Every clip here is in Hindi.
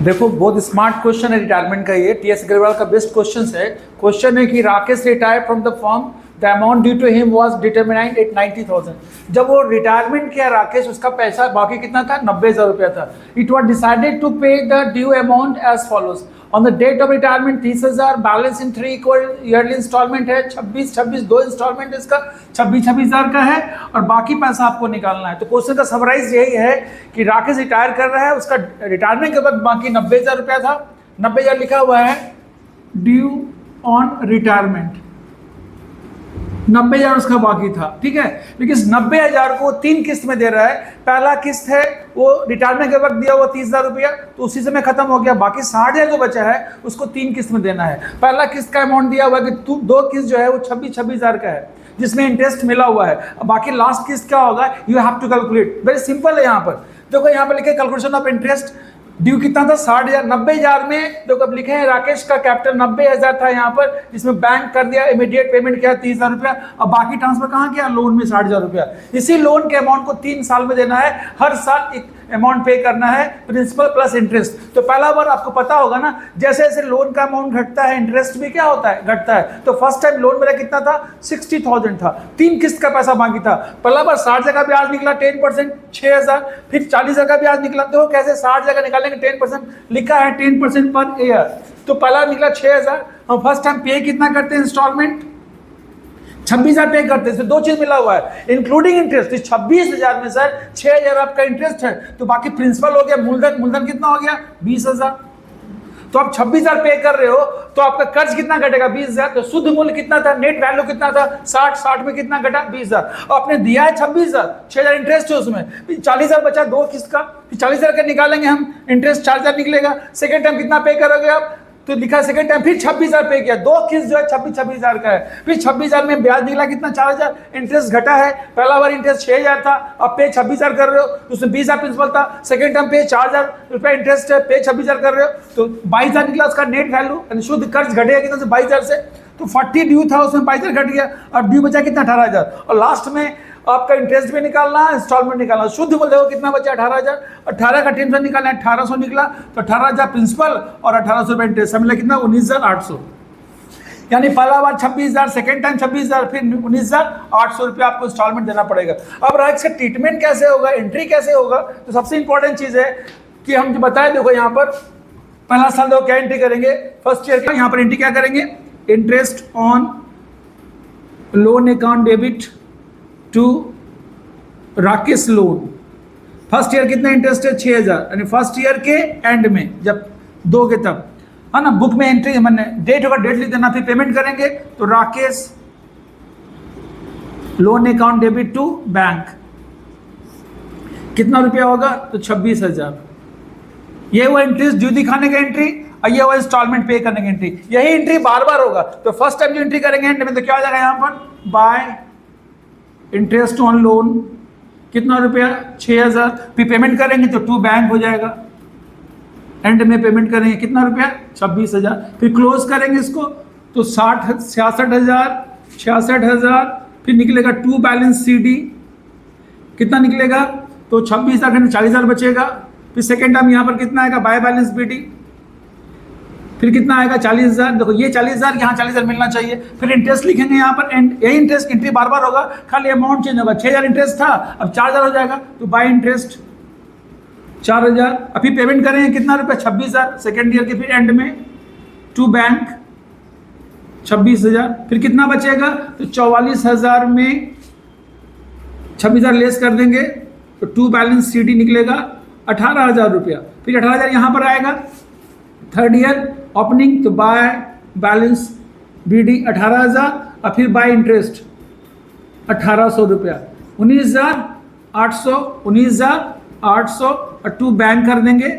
देखो बहुत स्मार्ट क्वेश्चन है रिटायरमेंट का। ये टीएस अग्रवाल का बेस्ट क्वेश्चन है। क्वेश्चन है कि Rakesh retire from the firm, the amount due to him was determined at 90,000। जब वो रिटायरमेंट किया राकेश, उसका पैसा बाकी कितना था? 90,000 रुपया था। It was decided to pay the due amount as follows. On the date of retirement 30,000, balance in 3 equal yearly installment है 26 दो इंस्टॉलमेंट इसका 26,000 का है और बाकी पैसा आपको निकालना है। तो क्वेश्चन का समराइज यही है कि राकेश रिटायर कर रहा है, उसका रिटायरमेंट के बाद बाकी 90,000 रुपया था। 90,000 लिखा हुआ है ड्यू ऑन रिटायरमेंट, 90,000 उसका बाकी था, ठीक है। लेकिन इस 90,000 को 3 किस्त में दे रहा है। पहला किस्त है वो रिटायरमेंट के वक्त दिया हुआ 30,000 रुपया, तो उसी समय खत्म हो गया। बाकी 60,000 जो बचा है उसको 3 किस्त में देना है। पहला किस्त का अमाउंट दिया हुआ कि 2 किस्त जो है वो 26,000 का है, जिसमें इंटरेस्ट मिला हुआ है। अब बाकी लास्ट किस्त क्या होगा, you have to calculate. Very simple है। यहाँ पर देखो, यहाँ पर लिखे कैलकुलेशन ऑफ इंटरेस्ट। ड्यू कितना था? 60,000। 90,000 में देखो अब लिखे हैं राकेश का कैपिटल 90,000 था यहाँ पर, जिसमें बैंक कर दिया इमीडिएट पेमेंट किया 30,000 रुपया। अब बाकी ट्रांसफर कहाँ किया? लोन में 60,000 रुपया। इसी लोन के अमाउंट को 3 साल में देना है। हर साल एक अमाउंट पे करना है, प्रिंसिपल प्लस इंटरेस्ट। तो पहला बार आपको पता होगा ना, जैसे जैसे लोन का अमाउंट घटता है इंटरेस्ट भी क्या होता है? घटता है। तो फर्स्ट टाइम लोन मेरा कितना था? 60,000 था। 3 किस्त का पैसा बाकी था। पहला बार 60,000 का ब्याज निकला 10%, 6,000। फिर 40,000 का ब्याज निकला। तो कैसे 60,000 का निकालेंगे? 10% लिखा है, 10% पर ईयर। तो पहला निकला 6,000। हम फर्स्ट टाइम पे कितना करते हैं? इंस्टॉलमेंट 26,000 पे करते हैं। 2 चीज मिला हुआ है, इंक्लूडिंग इंटरेस्ट। 26,000 में सर 6,000 आपका इंटरेस्ट है, तो बाकी प्रिंसिपल हो गया। मूलधन कितना हो गया? 20,000। तो आप 26,000 पे कर रहे हो, तो आपका कर्ज कितना घटेगा? 20,000। तो शुद्ध मूल्य कितना था? नेट वैल्यू कितना था? 60 में कितना घटा? 20,000। आपने दिया है 26,000, 6,000 इंटरेस्ट है उसमें, 40,000 बचा 2 किस्त का। 40,000 का निकालेंगे हम, इंटरेस्ट 4,000 निकलेगा। सेकेंड टाइम कितना पे करोगे आप? तो लिखा सेकंड टाइम फिर 26,000 पे किया। 2 किस्त जो है 26,000 का है। फिर 26,000 में ब्याज निकला कितना? 4,000। इंटरेस्ट घटा है। पहला बार इंटरेस्ट 6,000 था, अब पे 26,000 कर रहे हो, तो उसमें 20,000 प्रिंसिपल था। सेकंड टाइम पे 4,000 रुपया इंटरेस्ट है, पे 26,000 कर रहे हो, तो 22,000 निकला उसका नेट वैल्यू। यानी शुद्ध कर्ज घटेगा कितना से? 22,000 से। तो 40 ड्यू था, उसमें 22,000 घट गया। अब ड्यू बचा कितना? 18,000। और लास्ट में आपका इंटरेस्ट भी निकालना है, इंस्टॉलमेंट निकालना। शुद्ध मूल्य देखो कितना बचा? 18,000। 18 का 10% निकालना है, 1,800 निकला। तो 18,000 प्रिंसिपल और 1,800 रुपये इंटरेस्ट, मिला कितना? 19,800। यानी पहला बार 26,000, सेकेंड टाइम 26,000, फिर 19,800 रुपये आपको इंस्टॉलमेंट देना पड़ेगा। अब रहा इसका ट्रीटमेंट कैसे होगा, एंट्री कैसे होगा? तो सबसे इंपॉर्टेंट चीज है कि हम जो बताए, देखो यहाँ पर पहला साल देखो क्या एंट्री करेंगे, फर्स्ट ईयर का। यहाँ पर एंट्री क्या करेंगे? Interest on loan account debit to Rakesh loan. First year कितना इंटरेस्ट है? 6,000। यानी फर्स्ट ईयर के एंड में जब दोगे तब, है ना, बुक में एंट्री मैंने डेट होगा, डेट लिख देना। फिर पेमेंट करेंगे तो Rakesh loan account debit to bank, कितना रुपया होगा? तो 26,000। ये हुआ इंटरेस्ट ड्यू दिखाने का एंट्री, और ये हुआ इंस्टॉलमेंट पे करने की एंट्री। यही एंट्री बार बार होगा। तो फर्स्ट टाइम जो एंट्री करेंगे एंड में, तो क्या हो जाएगा यहाँ पर? बाय इंटरेस्ट ऑन लोन, कितना रुपया? 6,000। फिर पेमेंट करेंगे तो टू बैंक हो जाएगा। एंड में पेमेंट करेंगे कितना रुपया? 26,000। फिर क्लोज करेंगे इसको तो 66,000। फिर निकलेगा टू बैलेंस CD, कितना निकलेगा? तो 26,000 40,000 बचेगा। फिर सेकेंड टाइम यहाँ पर कितना आएगा? बाय बैलेंस BD, फिर कितना आएगा? 40,000। देखो ये 40,000, यहाँ 40,000 मिलना चाहिए। फिर इंटरेस्ट लिखेंगे यहाँ पर, एंड यही इंटरेस्ट एंट्री बार बार होगा, खाली अमाउंट चेंज होगा। 6,000 इंटरेस्ट था, अब 4,000 हो जाएगा। तो बाय इंटरेस्ट 4,000। अभी पेमेंट करेंगे कितना रुपया? 26,000 सेकेंड ईयर के। फिर एंड में टू बैंक 26,000। फिर कितना बचेगा? तो 44,000 में 26,000 लेस कर देंगे तो टू बैलेंस CD निकलेगा 18,000 रुपया। फिर 18,000 यहाँ पर आएगा। थर्ड ईयर ओपनिंग तो बाय बैलेंस BD 18,000, और फिर बाय इंटरेस्ट 1,800 रुपया। 19,800 और टू बैंक कर देंगे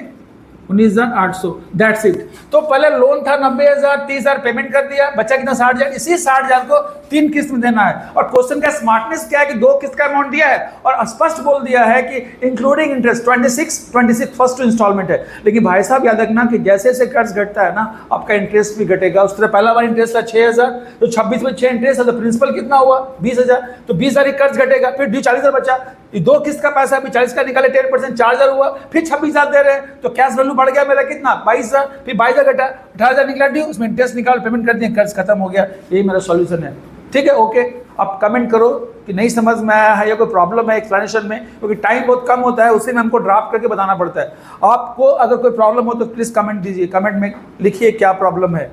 19,800। That's it. तो पहले लोन था 90,000, 30,000 पेमेंट कर दिया, बचा कितना? 60,000। इसी 60,000 को 3 किस्त में देना है। और क्वेश्चन का स्मार्टनेस क्या है कि 2 किस्त का अमाउंट दिया है और स्पष्ट बोल दिया है कि इंक्लूडिंग इंटरेस्ट 26 फर्स्ट इंस्टॉलमेंट है। लेकिन भाई साहब याद रखना कि जैसे जैसे कर्ज घटता है ना, आपका इंटरेस्ट भी घटेगा। उस तरह पहला बार इंटरेस्ट था 6,000, तो 26 में 6 इंटरेस्ट है, तो प्रिंसिपल कितना हुआ? 20,000। तो 20,000 कर्ज घटेगा। फिर ड्यू 40,000 बचा, ये 2 किस्त का पैसा अभी 40 का निकाले 10% 4,000 हुआ, फिर 26,000 दे रहे हैं, तो कैश वैल्यू बढ़ गया मेरा कितना 22,000, फिर 22,000 घटा 18,000 निकला ड्यू, उसमें इंटरेस्ट निकाल पेमेंट कर दिए, कर्ज खत्म हो गया। यही मेरा सॉल्यूशन है। ठीक है, ओके। आप कमेंट करो कि नहीं समझ में आया है या कोई प्रॉब्लम है एक्सप्लेनेशन में, क्योंकि टाइम बहुत कम होता है, उसी में हमको ड्राफ्ट करके बताना पड़ता है। आपको अगर कोई प्रॉब्लम हो तो प्लीज़ कमेंट दीजिए, कमेंट में लिखिए क्या प्रॉब्लम है।